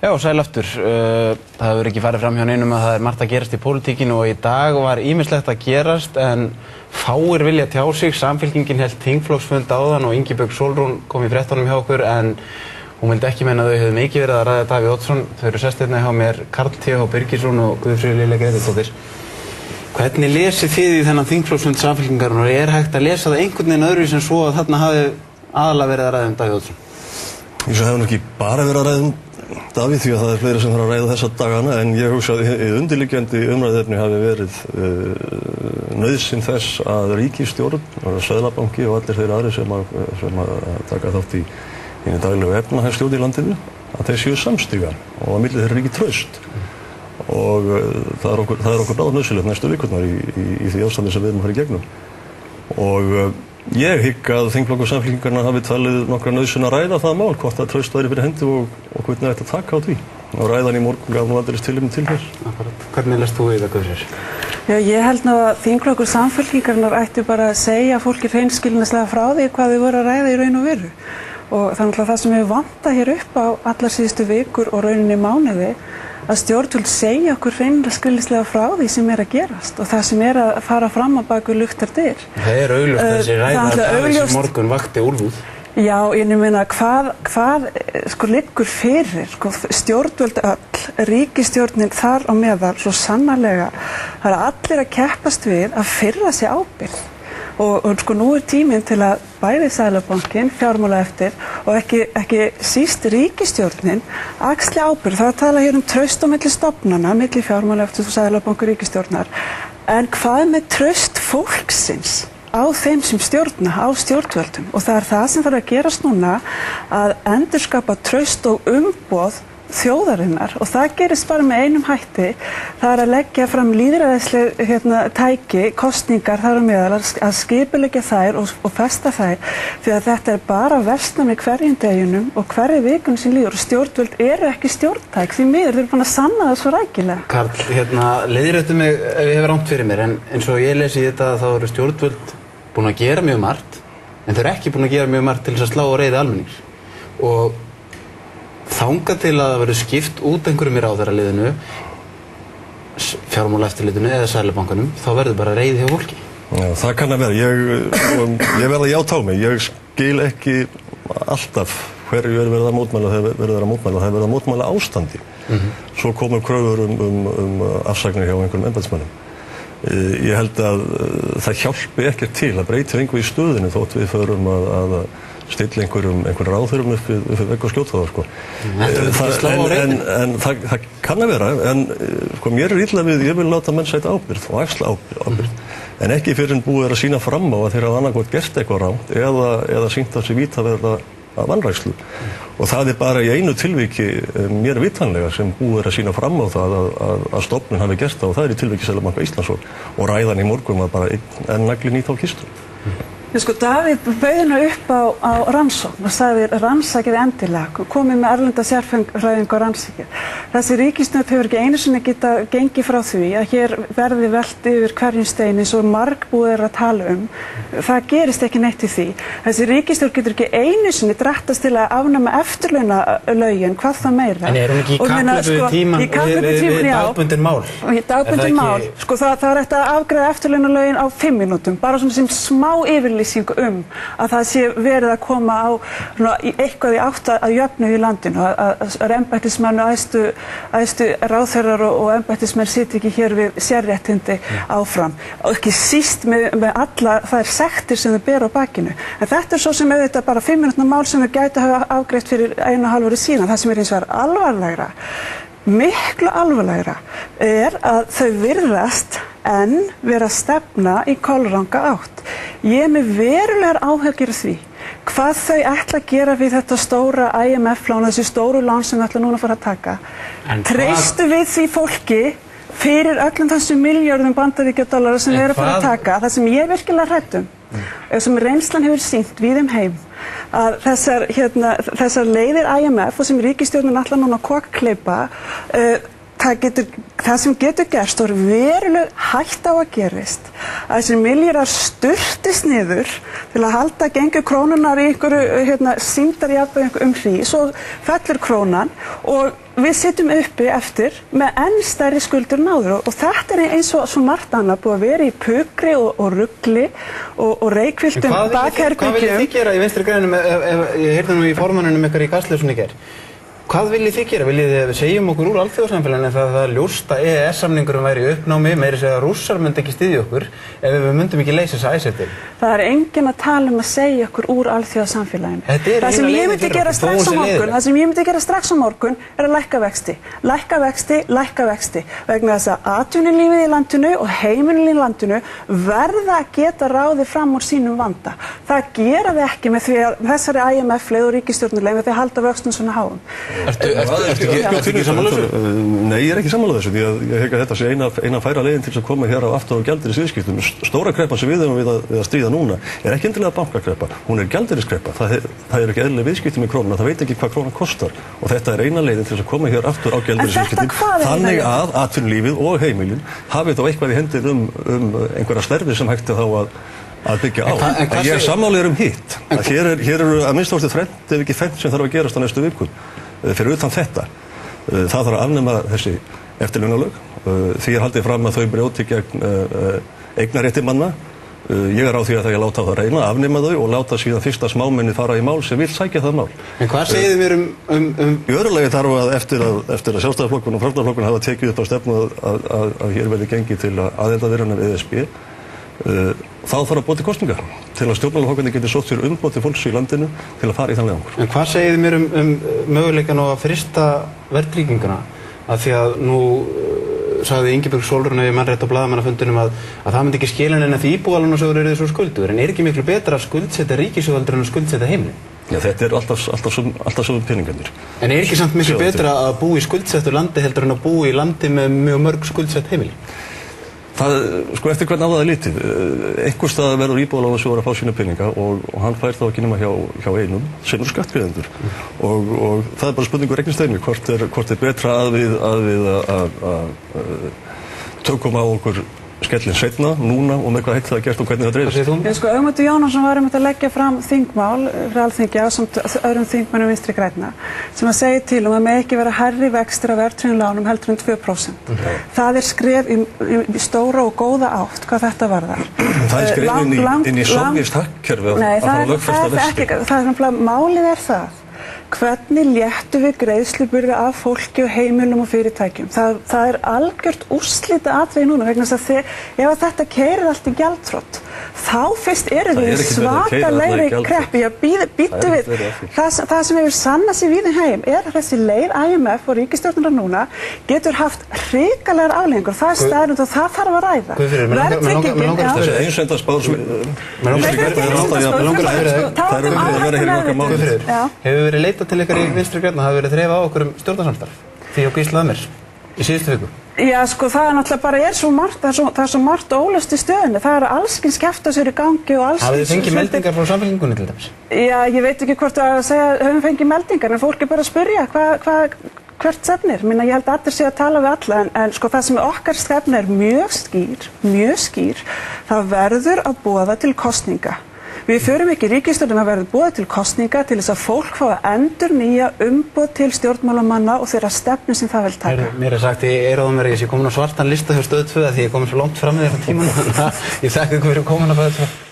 Já, sæl aftur. Það hefur ekki farið fram hjá neinum að það margt að gerast í pólitíkinu og í dag var ýmislegt að gerast en fáir vilja tjá sig. Samfylkingin hélt þingflokksfund áðan og Ingibjörg Sólrún kom í fréttunum hjá okkur en hún vildi ekki meina að þau hefðu mikið verið að ræða Davíð Oddsson. Þau eru sest hérna hjá mér Karl T.H. Birgisson og Guðfríður Lilja Grétarsdóttir. Hvernig lesið þið í þennan þingflokksfund Samfylkingarinnar og hægt að lesa það einhvern veginn öðruvísi en svo að þarna hafi aðalega verið að ræða Davíð Oddsson? Ég hefði ekki bara verið að ræða Davíð því að það fleiri sem þarf að ræða þessa dagana en ég hugsa að undirliggjandi umræðuefni hafi verið nauðsyn þess að ríkisstjórn, Seðlabanki og allir þeir aðrir sem að taka þátt í daglegu efnahagsstjórn í landinu að þeir séu samstíga og að milli þeirra ríki traust og það er okkur bráð nauðsynlegt næstu vikurnar í því ástandi sem við erum að fara í gegnum og ég hygg að þingflokkur Samfylkingarinnar hafi talið nokkra nauðsyn að ræða það mál, hvort að traust væri fyrir hendi og hvernig ætti að taka á því. Og ræðan í morgun gaf nú aldeilis tilefni til þess. Hvernig lest þú í það, Guðfríður? Já, ég held nú að þingflokkur Samfylkingarinnar ætti bara að segja fólki hreinskilnislega frá því hvað þau voru að ræða í raun og veru. Og þannig að það sem hefur vantað hér upp á allar síðustu vikur og rauninni mánuði að stjórnvöld segja okkur hreinskilnislega frá því sem að gerast og það sem að fara fram á bak við luktar dyr. Það augljóst að þessi ræða Davíðs í morgun vakti úlfúð. Já, ég meina hvað liggur fyrir, stjórnvöld öll, ríkisstjórnin þar á meðal, svo sannarlega, það allir að keppast við að firra sig ábyrgð. Og nú tíminn til að bæði Seðlabankinn, fjármálaeftirlit og ekki síst ríkisstjórnin axli ábyrgð. Það tala hér traust á milli stofnana, milli fjármálaeftirlits og Seðlabanka og ríkisstjórnar. En hvað með traust fólksins á þeim sem stjórna, á stjórnvöldum? Og það er það sem þarf að gerast núna að endurskapa traust og umboð þjóðarinnar og það gerist bara með einum hætti, það er að leggja fram lýðræðisleg tæki, kosningar þar á meðal að skipuleggja þær og festa þær því að þetta er bara að versna með hverjum deginum og hverju vikunum sem líður og stjórnvöld eru ekki stjórntæk því miður, þeir eru búin að sanna það svo rækilega. Karl, leiðréttu mig ef ég hef rangt fyrir mér en eins og ég lesi þetta þá eru stjórnvöld búin að gera mjög margt en þeir eru ekki búin að gera mjög margt til þess að slá á reiði almennings og þangað til að það verður skipt út einhverjum í ráðherraliðinu, fjármálaeftirlitinu eða Seðlabankanum, þá verður bara reiði hjá fólki. Já, það kann að vera. Ég verð að játa á mig. Ég skil ekki alltaf hverju verið að mótmæla þegar verið að mótmæla. Það er verið að mótmæla ástandi. Svo komur kröfur afsagnir hjá einhverjum embættismönnum. Ég held að það hjálpi ekkert til að breyta einhver í stöðinu þótt við förum að stilla einhverjum ráðherrum upp við vegg og skjóta það, En það kann að vera, en mér illa við, ég vil láta menn sæta ábyrgð og axla ábyrgð, en ekki fyrir en búið að sýna fram á að þeir hafa annarkvæmt gert eitthvað rangt eða sýnt að sér vítaverða af vanrækslu. Og það er bara í einu tilviki mér vitanlega sem búið að sýna fram á það að stofnun hafi gert það og það er í tilviki Seðlabanka Íslands og ræðan í morgun var bara enn naglinn í þá kistu. Davíð bauð upp á rannsókn og sagði rannsakið endilega, komið með erlenda sérfræðinga og rannsakið. Þessi ríkisstjórn hefur ekki einu sinni geta gengið frá því að hér verði velt yfir hverjum steini svo margbúið að tala Það gerist ekki neitt í því. Þessi ríkisstjórn getur ekki einu sinni drattast til að afnema eftirlaunalögin, hvað það meira. En er hún ekki í kapphlaupi tímann við dagbundin mál? Dagbundin mál. Það er hægt að afgreiða eftirlaunalögin á 5 mínútum, bara svona sem smá yfirlýsing að það sé verið að koma á eitthvað í átt að jöfnu í landinu, að embættismenn og æðstu ráðherrar og embættismenn sitja ekki hér við sérréttindi áfram. Og ekki síst með alla þær sektir sem þau bera á bakinu. En þetta er svo sem auðvitað bara 5 mínútna mál sem þau gætu að hafa afgreitt fyrir 1,5 ári síðan. Það sem er hins vegar alvarlegra, miklu alvarlegra, er að þau virðast en vera að stefna í kolranga átt. Ég er með verulegar áhyggjur af því hvað þau ætla að gera við þetta stóra IMF-lán, þessi stóru lán sem þau ætla núna að fara að taka. Treystu við því fólki fyrir öllum þessum milljörðum bandaríkjadollara sem við erum að fara að taka, það sem ég er virkilega hrædd sem reynslan hefur sýnt víða heim, að þessar leiðir IMF og sem ríkisstjórnin ætla núna að kokkleypa, það sem getur gerst og veruleg hætta á að gerist að þessir milljarðar sturtist niður til að halda gengi krónunnar í einhverju sýndarjafnvægi hrís og fellur krónan og við sitjum uppi eftir með enn stærri skuldur en áður og þetta er eins og svo margt annað búið að vera í pukri og rugli og reykfylltum bakherbergjum. Hvað viljið þið gera í Vinstri grænum ég heyrði nú í formannunum ykkar í Kastljósinu í gær. Hvað viljið þið gera? Viljið þið að við segjum okkur úr alþjóðasamfélaginu ef það er ljóst að EES-samningurinn væri í uppnámi, meira að segja að Rússar myndi ekki styðja okkur ef við myndum ekki leysa þessa Icesave-deil? Það er enginn að tala að segja okkur úr alþjóðasamfélaginu. Það sem ég myndi gera strax á morgun er að lækka vexti vegna þess að atvinnulífið í landinu og heimilin í landinu verða að geta ráðið fram úr sínum vanda. Það gera þið ekki með því að þessari IMF-leið og ríkisstjórnarleið með því að halda vöxtum svona háum. Ertu ekki sammála þessu? Nei, ég er ekki sammála þessu því að ég held að þetta sé eina færa leiðin til að koma hér á aftur á gjaldeyrisviðskiptum. Stóra kreppan sem við erum við að stríða núna er ekki endilega bankakreppa, hún er gjaldeyriskreppa. Það er ekki eðlileg viðskipti með krónuna, það veit ekki hvað krónan kostar og þetta er eina leiðin til að koma hér aftur á gjaldeyrisviðskiptum þannig að atvinnulífið og heimilin hafi þá eitthvað í hendir einhverja stærfi sem hægt þá að byggja á. En ég er sammála hitt. Hér eru að minnsta kosti þrennt ef ekki fennt sem þarf að gerast á næstu vikum. Fyrir utan þetta. Það þarf að afnema þessi eftirlaunalög. Því er haldið fram að þau brjóti gegn eignarrétti manna. Ég er á því að það ég láta það reyna, afnema þau og láta síðan fyrsta smámenni fara í mál sem vill sækja það mál. En hvað segið þið mér Í öðru lagi þarf að eftir að Sjálfstæðisflokkurinn og Framsóknarflokkurinn hafa tekið upp á stefnu að hér verði gengið til aðildarviðræðna við ESB, þá þarf að búa til kosningar til að stjórnmálaflokkarnir geti sótt sér umboð til fólks í landinu til að fara í þann leiðangur. En hvað segið þið mér möguleikann á að frysta verðtrygginguna? Af því að nú sagði Ingibjörg Sólrún ef ég man rétt á blaðamannafundinum að það myndi ekki skila neina því íbúðalánasjóður eru svo skuldugur. En er ekki miklu betra að skuldsetja ríkissjóð heldur en að skuldsetja heimilin? Já, þetta er alltaf sömu peningarnir. En er ekki samt miklu betra að búa í skuldsettu landi heldur en að búa í landi með mjög mörg skuldsett heimili? Það, eftir hvern á það er litið. Einhvers staðar verður íbúðalánasjóður að fá sína peninga og hann fær þá ekki nema hjá einum sem eru skattgreiðendur. Og það er bara spurningur reikningsdæmi, hvort er betra að við tökum á okkur skellin seinna, núna og með hvað heitt það er gert og hvernig það dreifist. Ögmundur Jónasson var að leggja fram þingmál fyrir Alþingi ásamt öðrum þingmönnum Vinstri grænna sem að segja til að með ekki vera hærri vextir af verðtryggðum lánum heldur en 2%. Það er skref í stóra og góða átt hvað þetta varðar. Það er skref inn í sovjískt hagkerfi að fara að lögfesta vexti. Málið er það. Hvernig léttum við greiðslubyrði af fólki og heimilum og fyrirtækjum? Það er algjört úrslita atriði núna vegna þess að ef þetta keyrir allt í gjaldþrot, þá fyrst eru við svakalegri kreppu. Býttu við. Það sem hefur sannað sig víða heim er að þessi leið IMF og ríkisstjórnar núna getur haft hrikalegar afleiðingar. Það er staðreynd og það þarf að ræða. Verðtryggingin, til ykkar í Vinstri grænna hafi verið þreif á okkur stjórnarsamstarf því og Gísla Ömers í síðustu viku? Já, það er náttúrulega bara það er svo margt ólöst í stöðunni. Það eru allskyns kjafta sér í gangi og allskyns... Hafið þið fengið meldingar frá Samfylkingunni til dæmis? Já, ég veit ekki hvort að segja höfum fengið meldingar en fólk er bara að spyrja hvert stefnir. Ég held að allir sé að tala við alla en það sem okkar stefna er mjög skýr. Það verður að boða til kosninga. Við förum ekki í ríkisstjórn að verða boðið til kosninga til þess að fólk fá að endurnýja umboð til stjórnmálamanna og þeirra stefnu sem það vil taka. Mér er sagt, ég er komin á svartan lista hjá Stöð 2 því ég er komin svo langt fram með þetta tíma. Ég þakka ykkur fyrir komin á Stöð 2.